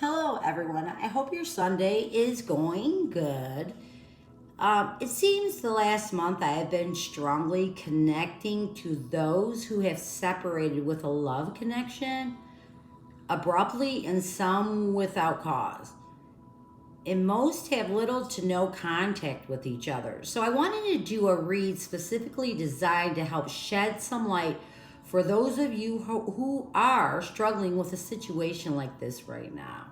Hello, everyone. I hope your Sunday is going good. It seems the last month I have been strongly connecting to those who have separated with a love connection abruptly and some without cause. And most have little to no contact with each other. So I wanted to do a read specifically designed to help shed some light for those of you who are struggling with a situation like this right now.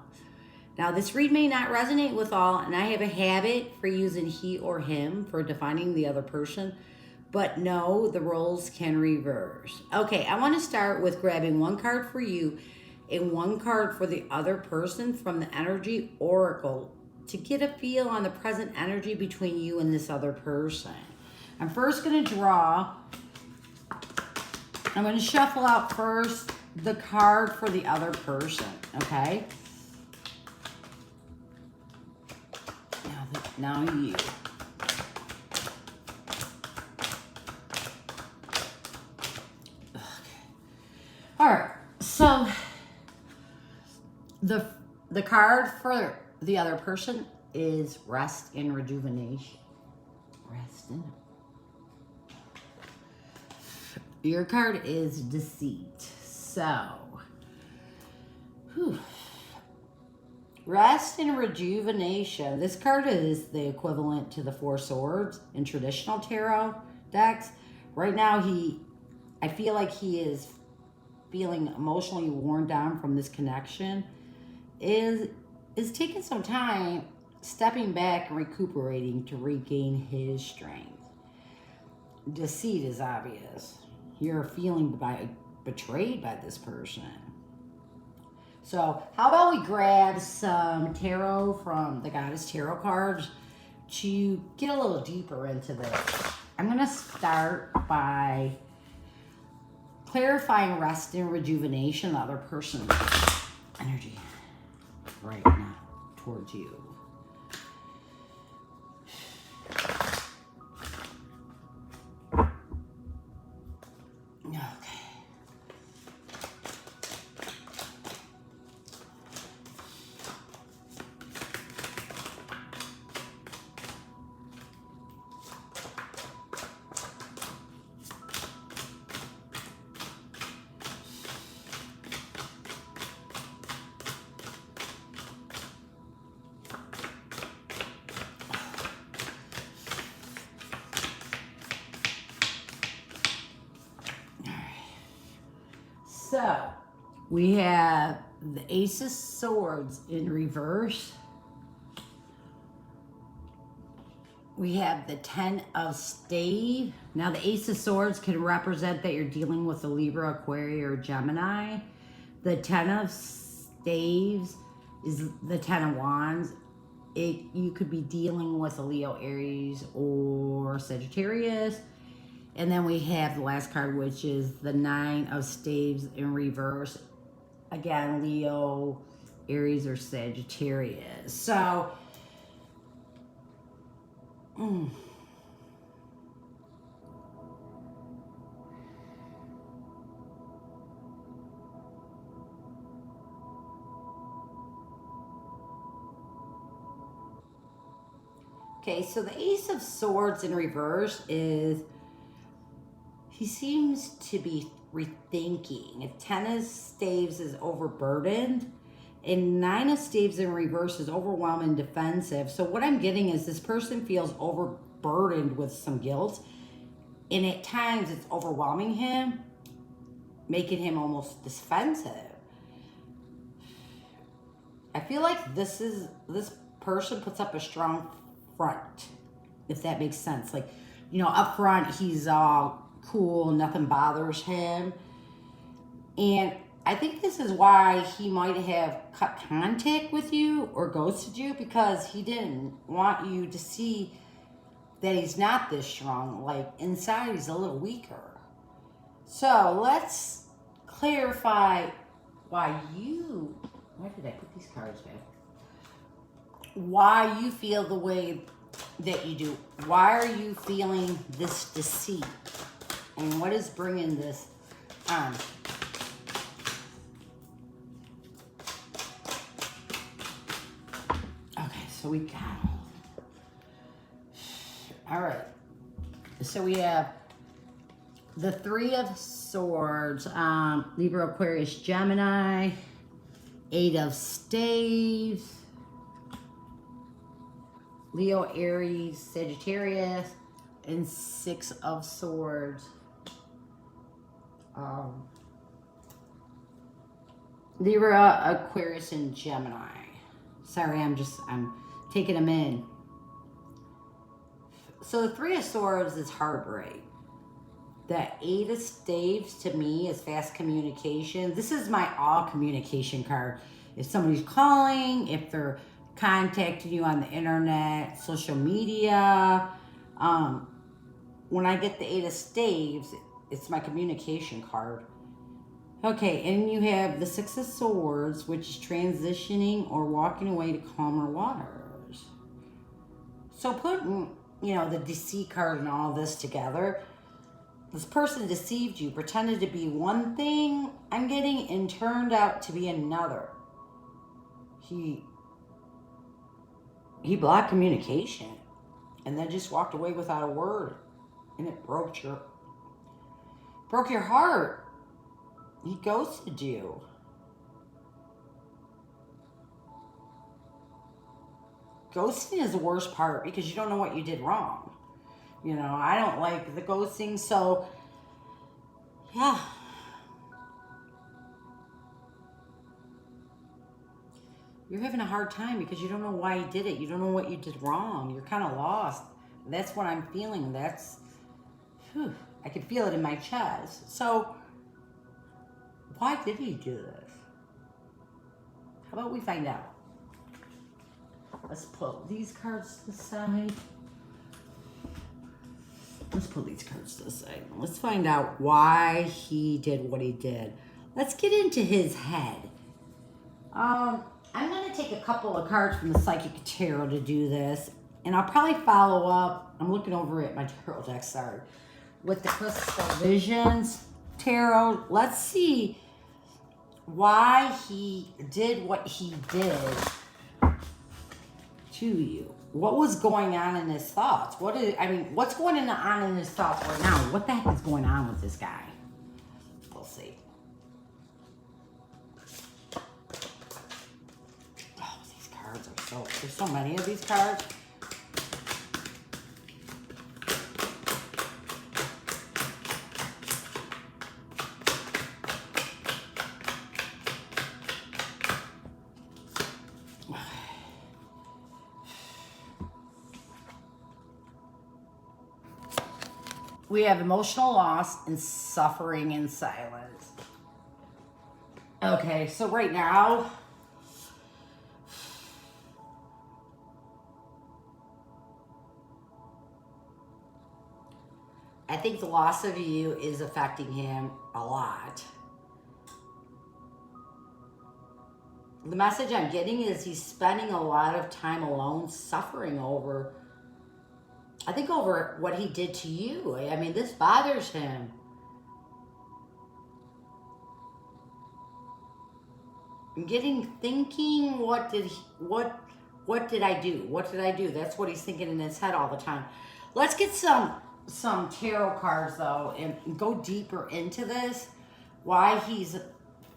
Now, this read may not resonate with all, and I have a habit for using he or him for defining the other person, but no, the roles can reverse. Okay, I want to start with grabbing one card for you and one card for the other person from the Energy Oracle to get a feel on the present energy between you and this other person. I'm first going to draw. I'm going to shuffle out first the card for the other person, okay? Now you. Okay. All right, so the card for the other person is rest and rejuvenation. Rest and your card is deceit. So, rest and rejuvenation. This card is the equivalent to the Four Swords in traditional tarot decks. Right now, I feel like he is feeling emotionally worn down from this connection. Is taking some time stepping back and recuperating to regain his strength. Deceit is obvious. You're feeling betrayed by this person. So how about we grab some tarot from the Goddess Tarot cards to get a little deeper into this. I'm going to start by clarifying rest and rejuvenation, the other person's energy right now towards you. So, we have the Ace of Swords in reverse. We have the Ten of Staves. Now, the Ace of Swords can represent that you're dealing with a Libra, Aquarius, or Gemini. The Ten of Staves is the Ten of Wands. You could be dealing with a Leo, Aries, or Sagittarius. And then we have the last card, which is the Nine of Staves in reverse. Again, Leo, Aries, or Sagittarius. So, okay, so the Ace of Swords in reverse is, he seems to be rethinking. If Ten of Staves is overburdened, and Nine of Staves in reverse is overwhelming and defensive. So what I'm getting is this person feels overburdened with some guilt, and at times it's overwhelming him, making him almost defensive. I feel like this person puts up a strong front, if that makes sense. Like, up front, he's all cool, nothing bothers him. And I think this is why he might have cut contact with you or ghosted you, because he didn't want you to see that he's not this strong. Like, inside he's a little weaker. So let's clarify why did I put these cards back? Why you feel the way that you do. Why are you feeling this deceit? And what is bringing this on? so we got all right. So we have the Three of Swords, Libra, Aquarius, Gemini, Eight of Staves, Leo, Aries, Sagittarius, and Six of Swords. Libra, Aquarius, and Gemini. Sorry, I'm taking them in. So the Three of Swords is heartbreak. The Eight of Staves to me is fast communication. This is my all communication card. If somebody's calling, if they're contacting you on the internet, social media, when I get the Eight of Staves, it's my communication card. Okay, and you have the Six of Swords, which is transitioning or walking away to calmer waters. So putting, the deceit card and all this together, this person deceived you, pretended to be one thing, I'm getting, and turned out to be another. He blocked communication and then just walked away without a word. And it broke your heart. He ghosted you. Ghosting is the worst part because you don't know what you did wrong. I don't like the ghosting, so yeah. You're having a hard time because you don't know why you did it. You don't know what you did wrong. You're kind of lost. That's what I'm feeling. I can feel it in my chest. So why did he do this? How about we find out? Let's put these cards to the side. Let's put these cards to the side. Let's find out why he did what he did. Let's get into his head. I'm going to take a couple of cards from the Psychic Tarot to do this. And I'll probably follow up. I'm looking over at my tarot deck, sorry. With the Crystal Visions Tarot. Let's see why he did what he did to you. What was going on in his thoughts? What's going on in his thoughts right now? What the heck is going on with this guy? We'll see. Oh, these cards are there's so many of these cards. We have emotional loss and suffering in silence. Okay, so right now, I think the loss of you is affecting him a lot. The message I'm getting is he's spending a lot of time alone, suffering over what he did to you. This bothers him. I'm thinking, what did I do? What did I do? That's what he's thinking in his head all the time. Let's get some tarot cards though and go deeper into this. Why he's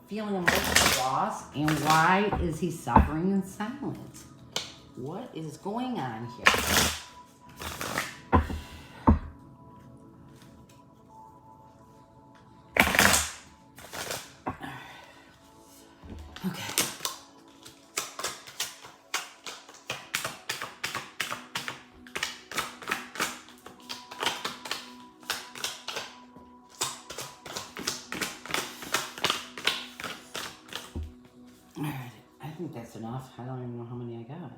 feeling emotional loss and why is he suffering in silence? What is going on here? That's enough. I don't even know how many I got.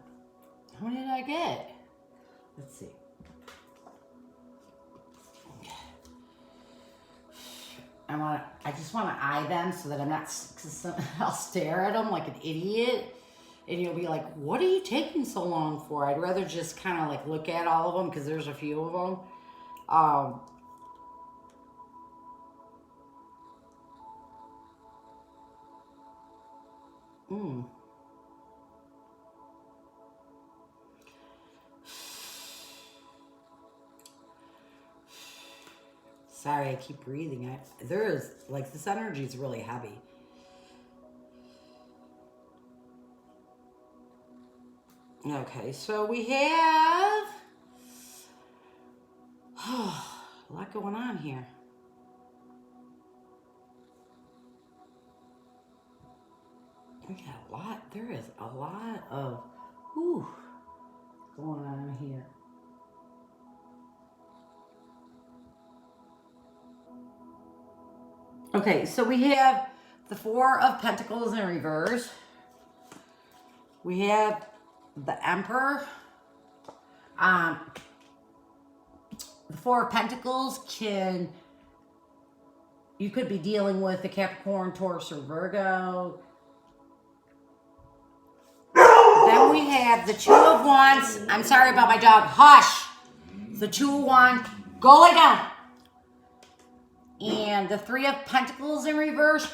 How many did I get? Let's see. Okay. I just want to eye them so that I'm not, I'll stare at them like an idiot. And you'll be like, what are you taking so long for? I'd rather just kind of like look at all of them because there's a few of them. Sorry, I keep breathing. There is, like, this energy is really heavy. Okay, so we have a lot going on here. We got a lot. There is a lot of going on here. Okay, so we have the Four of Pentacles in reverse. We have the Emperor. The Four of Pentacles you could be dealing with the Capricorn, Taurus, or Virgo. Then we have the Two of Wands. I'm sorry about my dog. Hush! The Two of Wands. Go lay down. And the Three of Pentacles in reverse.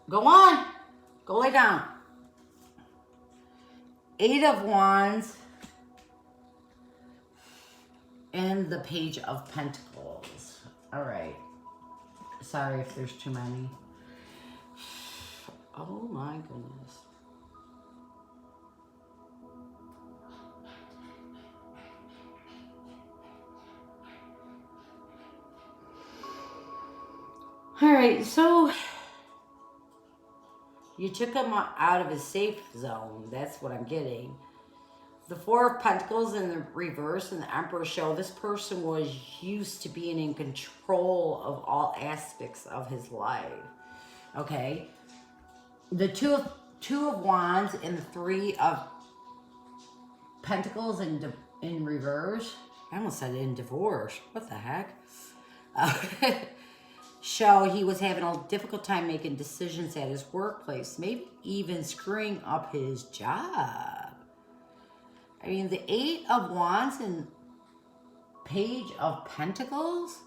Go on. Go lay down. Eight of Wands. And the Page of Pentacles. All right. Sorry if there's too many. Oh my goodness. All right, so you took him out of his safe zone. That's what I'm getting. The Four of Pentacles in the reverse and the Emperor show this person was used to being in control of all aspects of his life. Okay? The Two of Wands and the Three of Pentacles in reverse. I almost said in divorce. What the heck? Show he was having a difficult time making decisions at his workplace, maybe even screwing up his job. I mean, the Eight of Wands and Page of Pentacles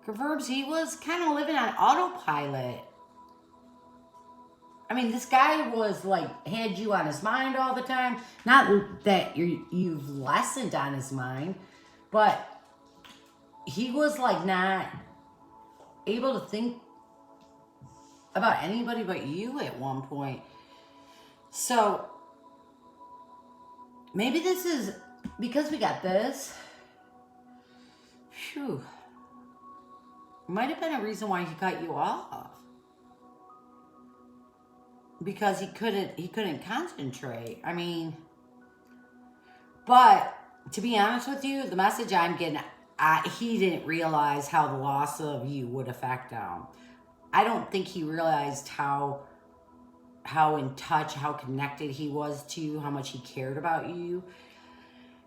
confirms he was kind of living on autopilot. I mean, this guy was like, had you on his mind all the time. Not that you've lessened on his mind, but he was like not able to think about anybody but you at one point. So maybe this is because we got this. Phew. Might have been a reason why he cut you off. Because he couldn't concentrate. I mean, but to be honest with you, the message I'm getting, he didn't realize how the loss of you would affect him. I don't think he realized how in touch, how connected he was to you, how much he cared about you.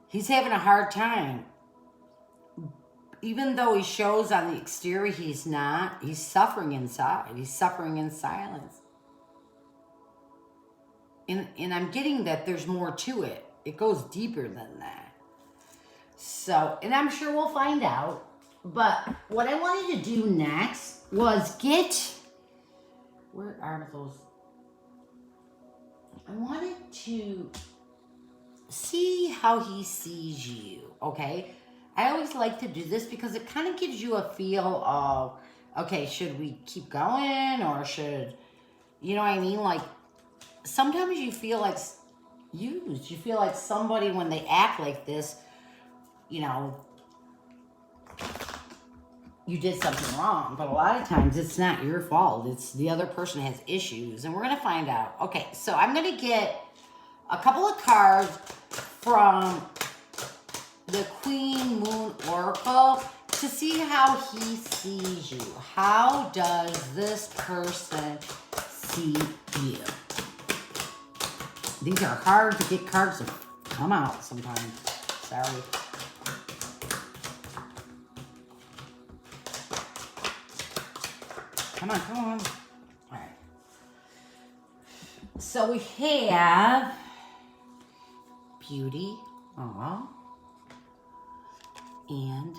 He's having a hard time. Even though he shows on the exterior he's not, he's suffering inside. He's suffering in silence. And I'm getting that there's more to it. It goes deeper than that. So, and I'm sure we'll find out. But what I wanted to do next was where are those? I wanted to see how he sees you, okay? I always like to do this because it kind of gives you a feel of, okay, should we keep going or should, you know what I mean? Like, sometimes you feel like used. You feel like somebody, when they act like this, you know, you did something wrong. But a lot of times it's not your fault. It's the other person has issues. And we're going to find out. Okay, so I'm going to get a couple of cards from the Queen Moon Oracle to see how he sees you. How does this person see you? These are hard to get cards to come out sometimes. Sorry. Come on, come on. All right. So we have beauty, and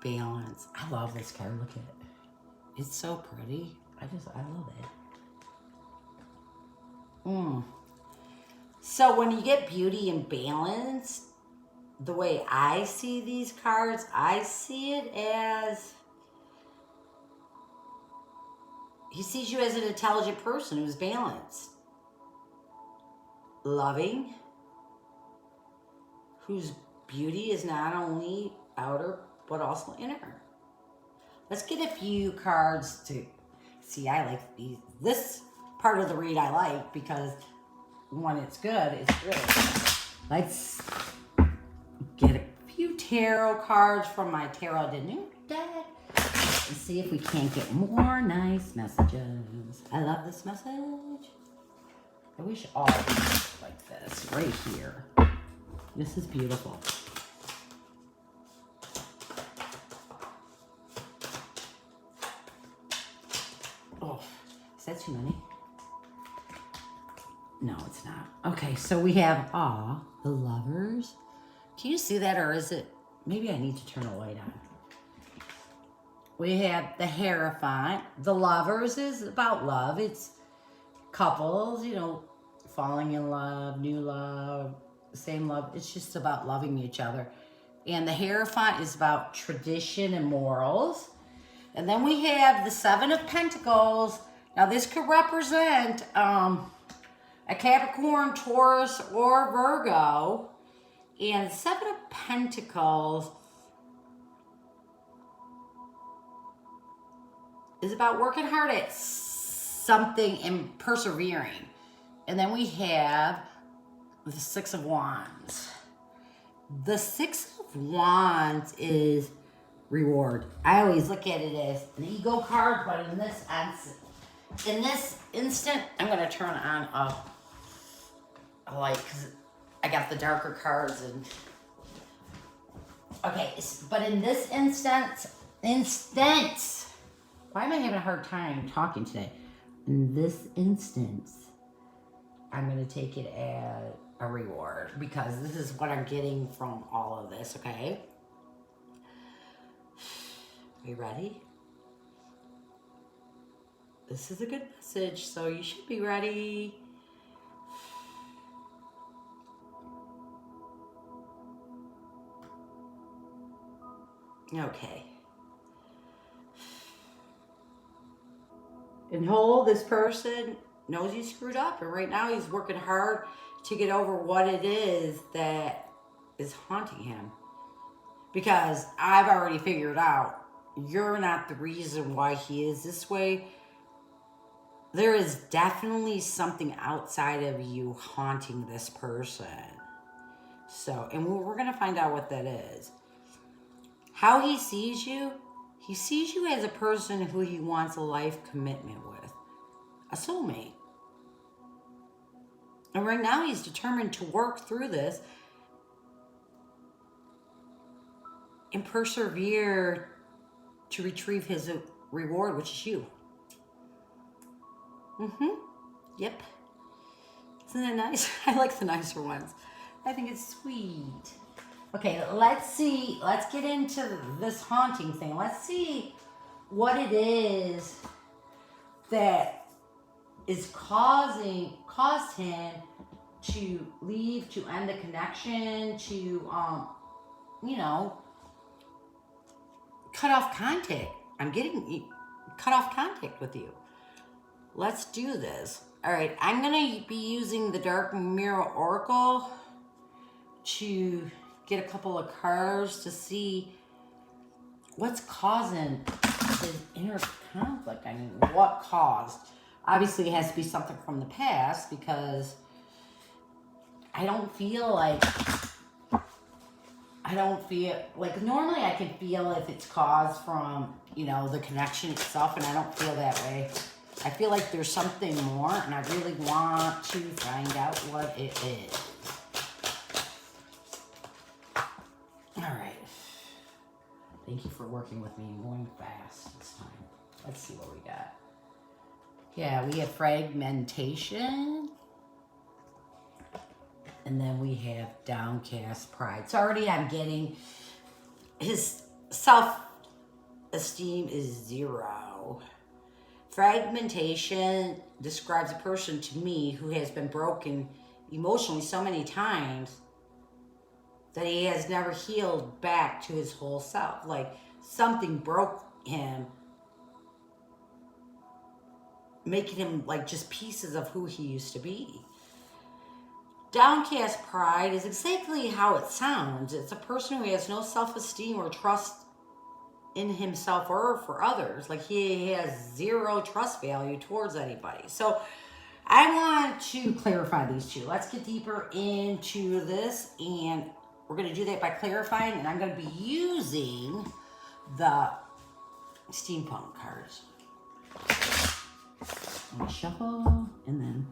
balance. I love this card. Look at it. It's so pretty. I love it. So when you get beauty and balance, the way I see these cards, I see it as He sees you as an intelligent person who's balanced, loving, whose beauty is not only outer but also inner. Let's get a few cards to see. I like these. This part of the read I like because when it's good, it's good. Let's get a few tarot cards from my Tarot de New deck and see if we can't get more nice messages. I love this message. I wish all of these like this right here. This is beautiful. Oh, is that too many? No, it's not. Okay, so we have the Lovers. Can you see that, or is it? Maybe I need to turn a light on. We have the Hierophant. The Lovers is about love. It's couples, falling in love, new love, same love. It's just about loving each other. And the Hierophant is about tradition and morals. And then we have the Seven of Pentacles. Now this could represent a Capricorn, Taurus, or Virgo. And the Seven of Pentacles is about working hard at something and persevering. And then we have the Six of Wands. The Six of Wands is reward. I always look at it as an ego card, but in this instant, I'm going to turn on a light because I got the darker cards. Okay, but in this instance, why am I having a hard time talking today? In this instance, I'm going to take it as a reward because this is what I'm getting from all of this, okay? Are you ready? This is a good message, so you should be ready. Okay. And this person knows he screwed up, and right now he's working hard to get over what it is that is haunting him. Because I've already figured out, you're not the reason why he is this way. There is definitely something outside of you haunting this person. So, and we're going to find out what that is. How he sees you as a person who he wants a life commitment with. A soulmate. And right now he's determined to work through this and persevere to retrieve his reward, which is you. Yep. Isn't that nice? I like the nicer ones. I think it's sweet. Okay, let's get into this haunting thing. Let's see what it is that is caused him to leave, to end the connection, to cut off contact. I'm getting cut off contact with you. Let's do this. All right, I'm gonna be using the Dark Mirror Oracle to get a couple of cards to see what's causing his inner conflict. I mean, what caused? Obviously, it has to be something from the past because I don't feel like normally I can feel if it's caused from, the connection itself, and I don't feel that way. I feel like there's something more, and I really want to find out what it is. All right. Thank you for working with me and going fast this time. Let's see what we got. Yeah, we have fragmentation. And then we have downcast pride. So already I'm getting his self-esteem is 0. Fragmentation describes a person to me who has been broken emotionally so many times that he has never healed back to his whole self. Like something broke him making him like just pieces of who he used to be. Downcast pride is exactly how it sounds. It's a person who has no self-esteem or trust in himself or for others. Like he has zero trust value towards anybody. So I want to clarify these two. Let's get deeper into this, and we're going to do that by clarifying, and I'm going to be using the steampunk cards. I'm going to shuffle, and then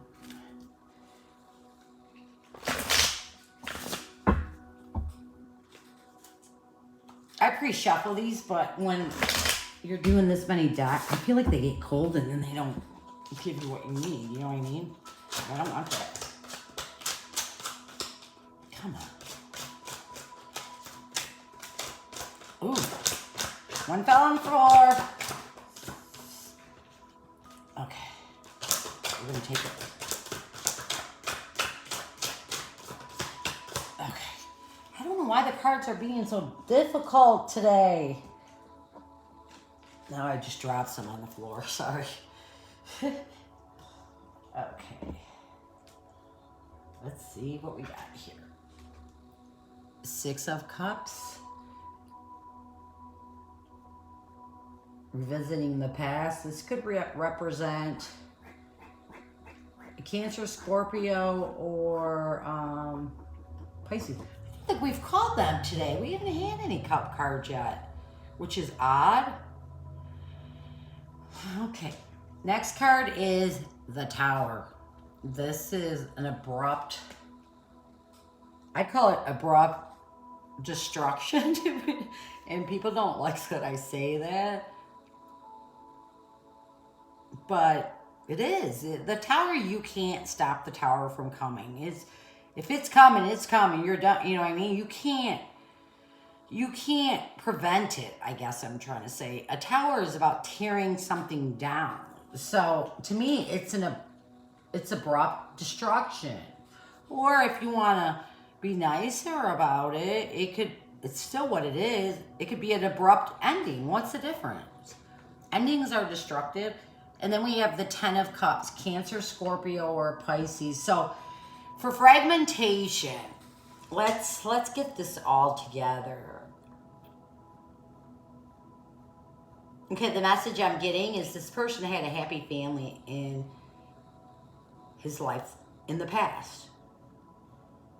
I pre-shuffle these, but when you're doing this many decks, I feel like they get cold and then they don't give you what you need. You know what I mean? I don't want that. Come on. Ooh. One fell on the floor. Okay. We're going to take it. Okay. I don't know why the cards are being so difficult today. Now I just dropped some on the floor. Sorry. Okay. Let's see what we got here. Six of Cups. Revisiting the past. This could represent a Cancer, Scorpio, or Pisces. I think we've called them today. We haven't had any cup cards yet, which is odd. Okay. Next card is the Tower. This is an abrupt, I call it abrupt destruction. And people don't like that I say that. But it is. The Tower, you can't stop the Tower from coming. If it's coming, it's coming. You're done. You know what I mean? You can't prevent it, I guess I'm trying to say. A tower is about tearing something down. So to me, it's abrupt destruction. Or if you want to be nicer about it, it's still what it is. It could be an abrupt ending. What's the difference? Endings are destructive. And then we have the Ten of Cups, Cancer, Scorpio, or Pisces. So for fragmentation, let's get this all together. Okay, the message I'm getting is this person had a happy family in his life in the past.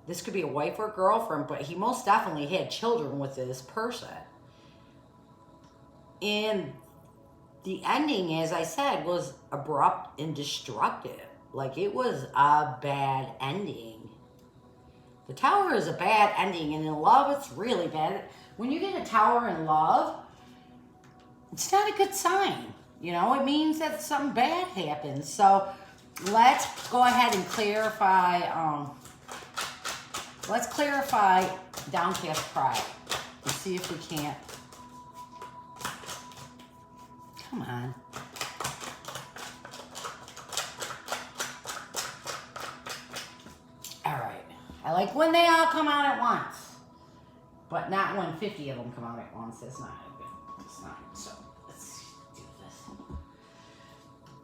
This could be a wife or girlfriend, but he most definitely had children with this person. And the ending, as I said, was abrupt and destructive. Like, it was a bad ending. The Tower is a bad ending, and in love, it's really bad. When you get a Tower in love, it's not a good sign. You know, it means that something bad happens. So let's go ahead and clarify. Let's clarify downcast pride and see if we can't. Come on. All right. I like when they all come out at once, but not when 50 of them come out at once. That's not good. It's not. So let's do this.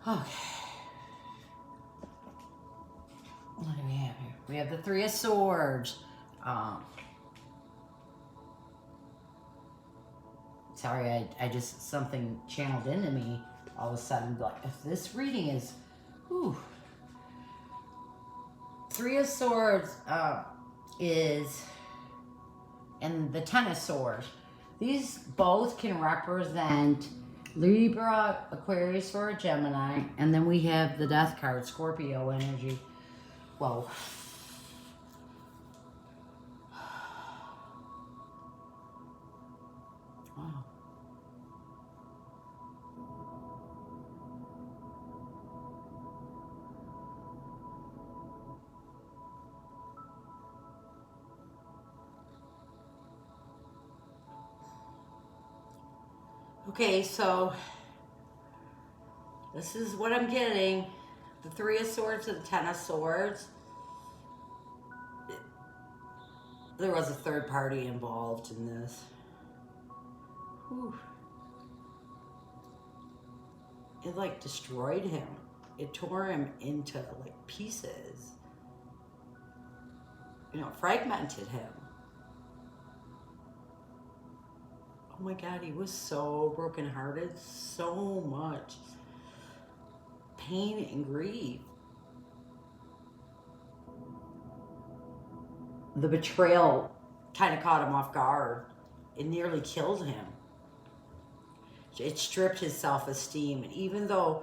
Okay. What do we have here? We have the Three of Swords. Sorry, I just, something channeled into me all of a sudden. Like, if this reading is, whew. Three of Swords is, and the Ten of Swords. These both can represent Libra, Aquarius, or Gemini. And then we have the Death card, Scorpio energy. Whoa. Wow. Okay, so this is what I'm getting. The Three of Swords and the Ten of Swords. There was a third party involved in this. Whew. It like destroyed him. it tore him into like pieces. You know, fragmented him. Oh my God, he was so brokenhearted, so much pain and grief. The betrayal kind of caught him off guard. It nearly killed him. It stripped his self-esteem. And even though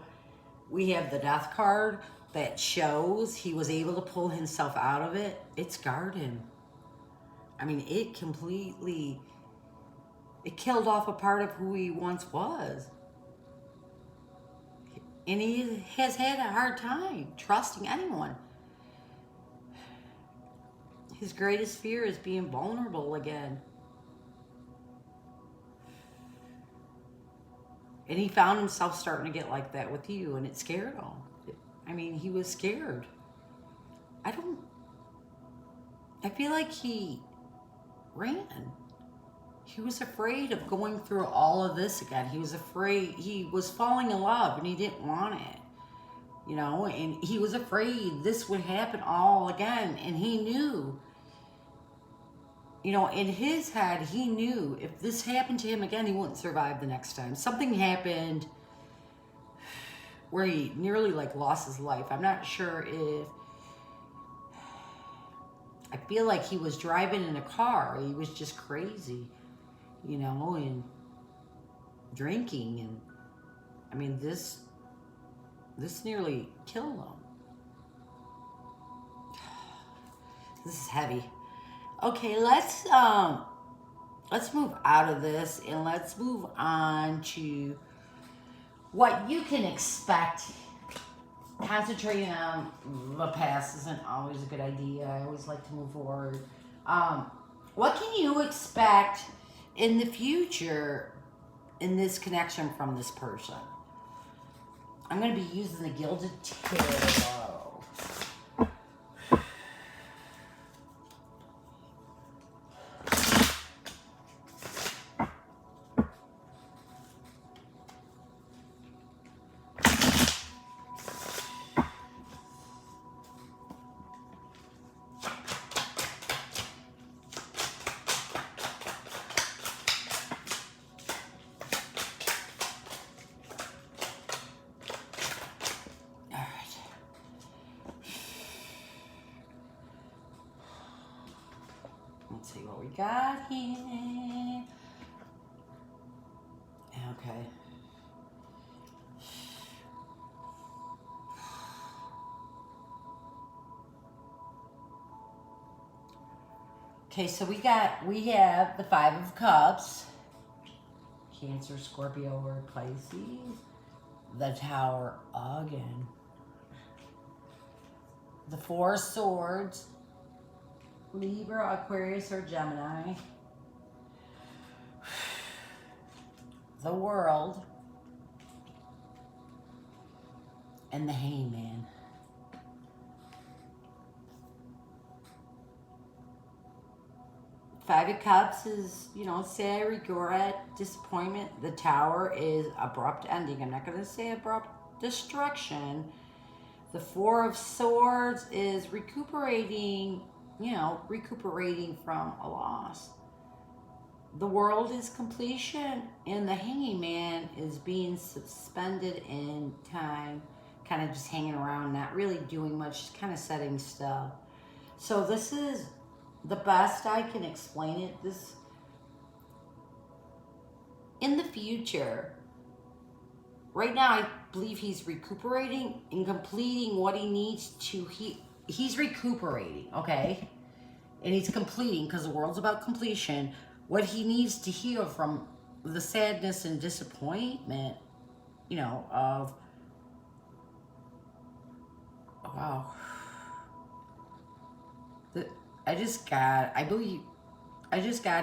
we have the death card that shows he was able to pull himself out of it, it scarred him. I mean, it killed off a part of who he once was. And he has had a hard time trusting anyone. His greatest fear is being vulnerable again. And he found himself starting to get like that with you, and it scared him. I mean, he was scared. I feel like he ran. He was afraid of going through all of this again. He was afraid. He was falling in love, and he didn't want it. You know, and he was afraid this would happen all again, and he knew. You know, in his head, he knew if this happened to him again, he wouldn't survive the next time. Something happened where he nearly like lost his life. I'm not sure if, I feel like he was driving in a car. He was just crazy, you know, and drinking. And I mean, this nearly killed him. This is heavy. Okay, let's move out of this and let's move on to what you can expect. Concentrating on the past isn't always a good idea. I always like to move forward. What can you expect in the future in this connection from this person? I'm going to be using the Gilded Tarot. Let's see what we got here. Okay. Okay, so we have the Five of Cups. Cancer, Scorpio, or Pisces. The Tower again. The Four of Swords. Libra, Aquarius, or Gemini. The World. And the Hangman. Five of Cups is, you know, sad, regret, disappointment. The Tower is abrupt ending. I'm not going to say abrupt destruction. The Four of Swords is recuperating, you know, recuperating from a loss. The World is completion, and the Hanging Man is being suspended in time, kind of just hanging around, not really doing much, just kind of setting still. So this is the best I can explain it. This, in the future, right now I believe he's recuperating and completing what he needs to. He's recuperating, okay? And he's completing, because the world's about completion, what he needs to heal from the sadness and disappointment, you know, of, wow. I just got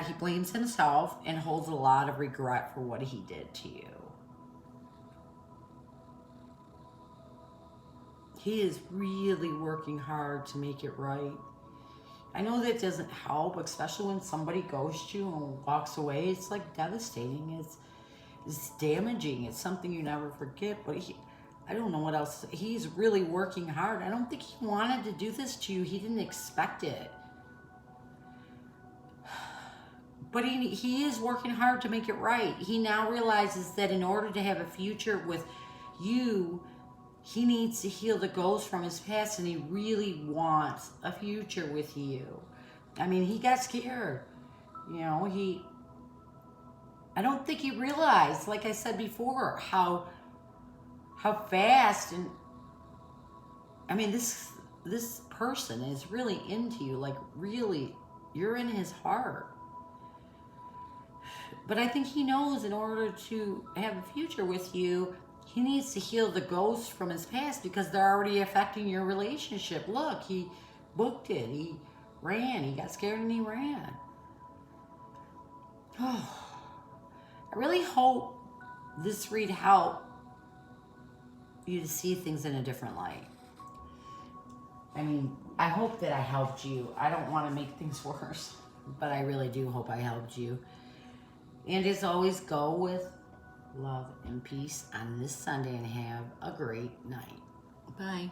he blames himself and holds a lot of regret for what he did to you. He is really working hard to make it right. I know that doesn't help, especially when somebody ghosts you and walks away. It's like devastating. It's damaging. It's something you never forget. But I don't know what else. He's really working hard. I don't think he wanted to do this to you. He didn't expect it. But he is working hard to make it right. He now realizes that in order to have a future with you, he needs to heal the ghosts from his past, and he really wants a future with you. I mean, he got scared. You know, I don't think he realized, like I said before, how fast, and I mean, this person is really into you, like really, you're in his heart. But I think he knows in order to have a future with you, he needs to heal the ghosts from his past because they're already affecting your relationship. Look, he booked it. He ran. He got scared and he ran. Oh, I really hope this read helped you to see things in a different light. I mean, I hope that I helped you. I don't want to make things worse, but I really do hope I helped you. And as always, go with love and peace on this Sunday and have a great night. Bye.